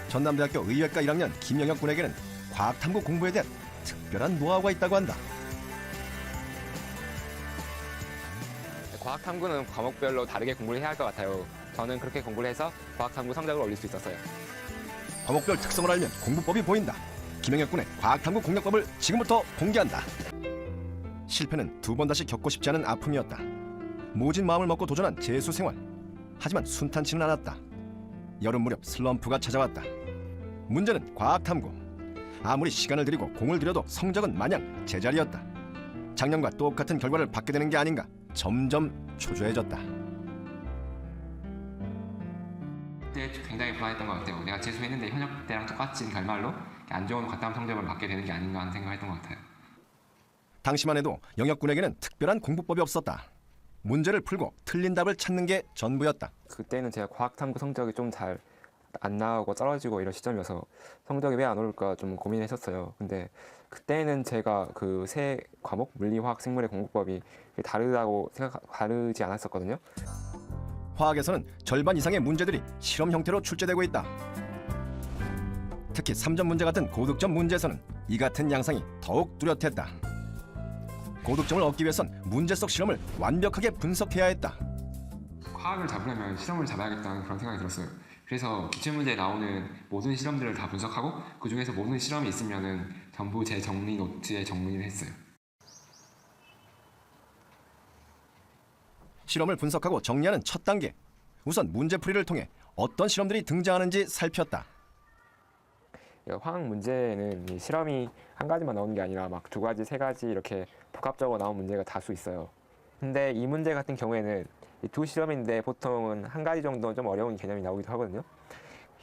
전남대학교 의외과 1학년 김영혁 군에게는 과학탐구 공부에 대한 특별한 노하우가 있다고 한다. 과학탐구는 과목별로 다르게 공부를 해야 할 것 같아요. 저는 그렇게 공부를 해서 과학탐구 성적을 올릴 수 있었어요. 과목별 특성을 알면 공부법이 보인다. 김영혁 군의 과학탐구 공략법을 지금부터 공개한다. 실패는 두 번 다시 겪고 싶지 않은 아픔이었다. 모진 마음을 먹고 도전한 재수 생활. 하지만 순탄치는 않았다. 여름 무렵 슬럼프가 찾아왔다. 문제는 과학탐구. 아무리 시간을 들이고 공을 들여도 성적은 마냥 제자리였다. 작년과 똑같은 결과를 받게 되는 게 아닌가 점점 초조해졌다. 그때 굉장히 불안했던 것 같아요. 내가 재수했는데 현역 때랑 똑같이 결말로 안 좋은 과탐 성적을 받게 되는 게 아닌가 하는 생각을 했던 것 같아요. 당시만 해도 영혁 군에게는 특별한 공부법이 없었다. 문제를 풀고 틀린 답을 찾는 게 전부였다. 그때는 제가 과학탐구 성적이 좀 잘 안 나오고 떨어지고 이런 시점이어서 성적이 왜 안 오를까 좀 고민했었어요. 근데 그때는 제가 그 세 과목 물리, 화학, 생물의 공부법이 다르지 않았었거든요. 화학에서는 절반 이상의 문제들이 실험 형태로 출제되고 있다. 특히 3점 문제 같은 고득점 문제에서는 이 같은 양상이 더욱 뚜렷했다. 고득점을 얻기 위해선 문제 속 실험을 완벽하게 분석해야 했다. 화학을 잡으려면 실험을 잡아야겠다는 그런 생각이 들었어요. 그래서 기출문제에 나오는 모든 실험들을 다 분석하고 그 중에서 모든 실험이 있으면은 전부 제 정리 노트에 정리를 했어요. 실험을 분석하고 정리하는 첫 단계. 우선 문제풀이를 통해 어떤 실험들이 등장하는지 살폈다. 화학 문제는 실험이 한 가지만 나오는 게 아니라 막 두 가지, 세 가지 이렇게 복합적으로 나온 문제가 다수 있어요. 근데 이 문제 같은 경우에는 두 실험인데 보통은 한 가지 정도 좀 어려운 개념이 나오기도 하거든요.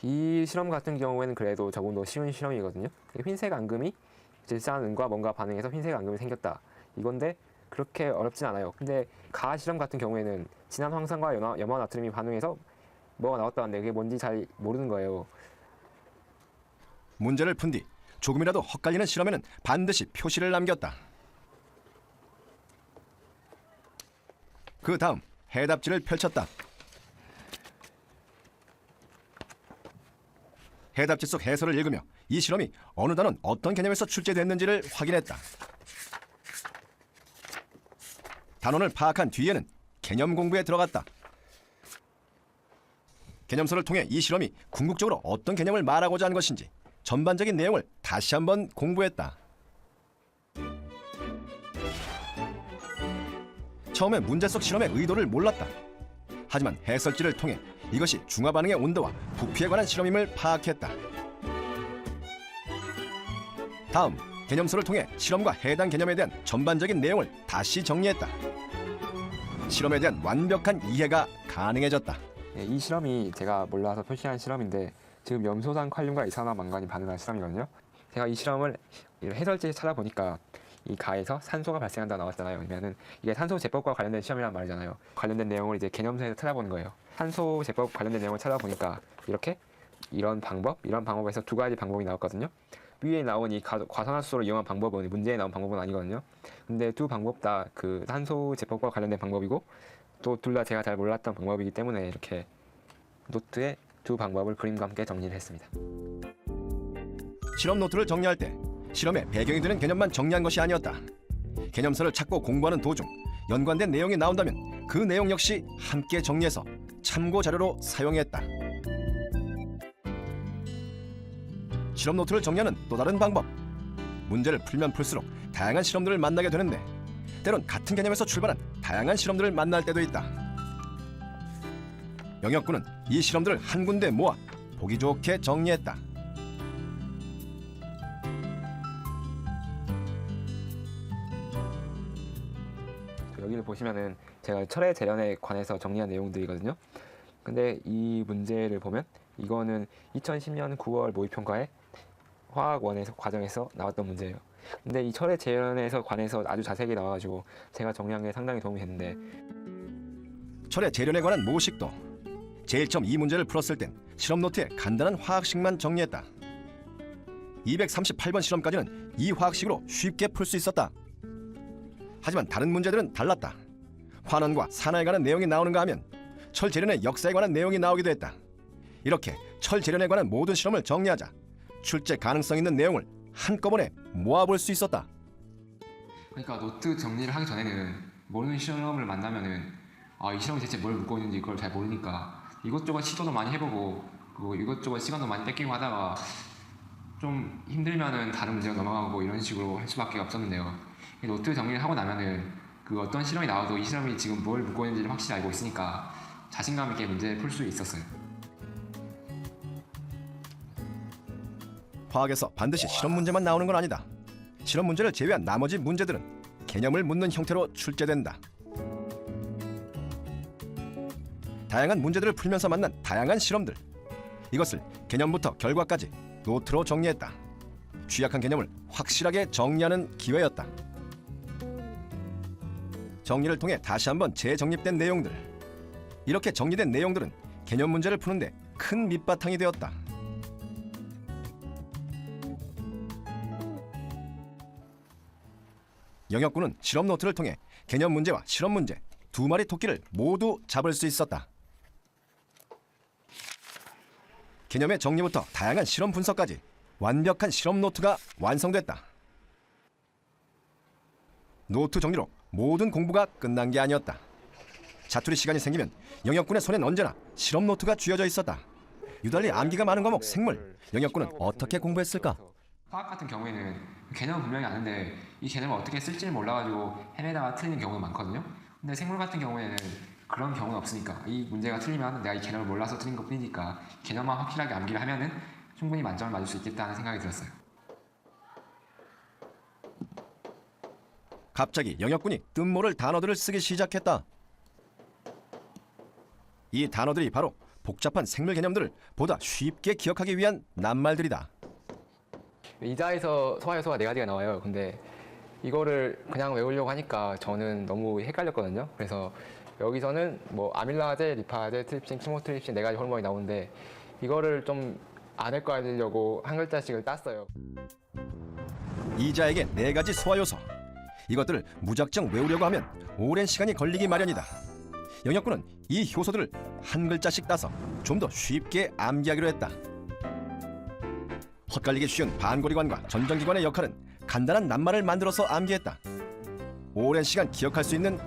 이 실험 같은 경우에는 그래도 조금 더 쉬운 실험이거든요. 흰색 앙금이 질소한 은과 뭔가 반응해서 흰색 앙금이 생겼다. 이건데 그렇게 어렵진 않아요. 근데 가하 실험 같은 경우에는 진한 황산과 염화 나트륨이 반응해서 뭐가 나왔다는데 그게 뭔지 잘 모르는 거예요. 문제를 푼 뒤 조금이라도 헛갈리는 실험에는 반드시 표시를 남겼다. 그 다음 해답지를 펼쳤다. 해답지 속 해설을 읽으며 이 실험이 어느 단원 어떤 개념에서 출제됐는지를 확인했다. 단원을 파악한 뒤에는 개념 공부에 들어갔다. 개념서를 통해 이 실험이 궁극적으로 어떤 개념을 말하고자 하는 것인지 전반적인 내용을 다시 한번 공부했다. 처음에 문제 속 실험의 의도를 몰랐다. 하지만 해설지를 통해 이것이 중화 반응의 온도와 부피에 관한 실험임을 파악했다. 다음, 개념서를 통해 실험과 해당 개념에 대한 전반적인 내용을 다시 정리했다. 실험에 대한 완벽한 이해가 가능해졌다. 이 실험이 제가 몰라서 표시한 실험인데 지금 염소산 칼륨과 이산화망간이 반응한 실험이거든요. 제가 이 실험을 해설지에 찾아보니까 이 가에서 산소가 발생한다 나왔잖아요. 그러면은 이게 산소 제법과 관련된 시험이란 말이잖아요. 관련된 내용을 이제 개념서에서 찾아보는 거예요. 산소 제법 관련된 내용을 찾아보니까 이런 방법에서 두 가지 방법이 나왔거든요. 위에 나온 이 과산화수소를 이용한 방법은 문제에 나온 방법은 아니거든요. 근데 두 방법 다 그 산소 제법과 관련된 방법이고 또 둘 다 제가 잘 몰랐던 방법이기 때문에 이렇게 노트에 두 방법을 그림과 함께 정리를 했습니다. 실험 노트를 정리할 때 실험의 배경이 되는 개념만 정리한 것이 아니었다. 개념서를 찾고 공부하는 도중 연관된 내용이 나온다면 그 내용 역시 함께 정리해서 참고 자료로 사용했다. 실험 노트를 정리하는 또 다른 방법. 문제를 풀면 풀수록 다양한 실험들을 만나게 되는데 때론 같은 개념에서 출발한 다양한 실험들을 만날 때도 있다. 영혁 군은 이 실험들을 한 군데 모아 보기 좋게 정리했다. 여기를 보시면은 제가 철의 재련에 관해서 정리한 내용들이거든요. 근데 이 문제를 보면 이거는 2010년 9월 모의평가에 화학원에서 과정에서 나왔던 문제예요. 근데 이 철의 재련에서 관해서 아주 자세하게 나와가지고 제가 정리한 게 상당히 도움이 됐는데 철의 재련에 관한 모식도 제일 처음 이 문제를 풀었을 땐 실험 노트에 간단한 화학식만 정리했다. 238번 실험까지는 이 화학식으로 쉽게 풀 수 있었다. 하지만 다른 문제들은 달랐다. 환원과 산화에 관한 내용이 나오는가 하면 철 재련의 역사에 관한 내용이 나오기도 했다. 이렇게 철 재련에 관한 모든 실험을 정리하자 출제 가능성 있는 내용을 한꺼번에 모아볼 수 있었다. 그러니까 노트 정리를 하기 전에는 모르는 실험을 만나면은 이 실험이 대체 뭘 묻고 있는지 그걸 잘 모르니까 이것저것 시도도 많이 해보고 그리고 이것저것 시간도 많이 뺏기고 하다가 좀 힘들면은 다른 문제로 넘어가고 이런 식으로 할 수밖에 없었는데요. 이 노트 정리를 하고 나면은 그 어떤 실험이 나와도 이 실험이 지금 뭘 묻고 있는지를 확실히 알고 있으니까 자신감 있게 문제 풀 수 있었어요. 화학에서 반드시 실험 문제만 나오는 건 아니다. 실험 문제를 제외한 나머지 문제들은 개념을 묻는 형태로 출제된다. 다양한 문제들을 풀면서 만난 다양한 실험들. 이것을 개념부터 결과까지 노트로 정리했다. 취약한 개념을 확실하게 정리하는 기회였다. 정리를 통해 다시 한번 재정립된 내용들. 이렇게 정리된 내용들은 개념 문제를 푸는데 큰 밑바탕이 되었다. 영혁군은 실험 노트를 통해 개념 문제와 실험 문제 두 마리 토끼를 모두 잡을 수 있었다. 개념의 정리부터 다양한 실험 분석까지 완벽한 실험 노트가 완성됐다. 노트 정리로 모든 공부가 끝난 게 아니었다. 자투리 시간이 생기면 영혁군의 손엔 언제나 실험 노트가 쥐어져 있었다. 유달리 암기가 많은 과목 생물, 영혁군은 어떻게 공부했을까? 화학 같은 경우에는 개념은 분명히 아는데 이 개념을 어떻게 쓸지를 몰라가지고 헤매다가 틀리는 경우가 많거든요. 근데 생물 같은 경우에는 그런 경우는 없으니까 이 문제가 틀리면 내가 이 개념을 몰라서 틀린 것 뿐이니까 개념만 확실하게 암기를 하면은 충분히 만점을 맞을 수 있겠다는 생각이 들었어요. 갑자기 영혁군이 뜻모를 단어들을 쓰기 시작했다. 이 단어들이 바로 복잡한 생물 개념들을 보다 쉽게 기억하기 위한 낱말들이다. 이자에서 소화효소가 4가지가 나와요. 근데 이거를 그냥 외우려고 하니까 저는 너무 헷갈렸거든요. 그래서 여기서는 뭐 아밀라제, 리파제, 트립신, 키모트립신 4가지 호르몬이 나오는데 이거를 좀 안 헷갈리려고 한 글자씩을 땄어요. 이자에게 4가지 소화요소. 이것들을 무작정 외우려고 하면 오랜 시간이 걸리기 마련이다. 영혁군은 이 효소들을 한 글자씩 따서 좀 더 쉽게 암기하기로 했다. 헛갈리기 쉬운 반고리관과 전정기관의 역할은 간단한 낱말을 만들어서 암기했다. 오랜 시간 기억할 수 있는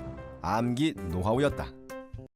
암기 노하우였다.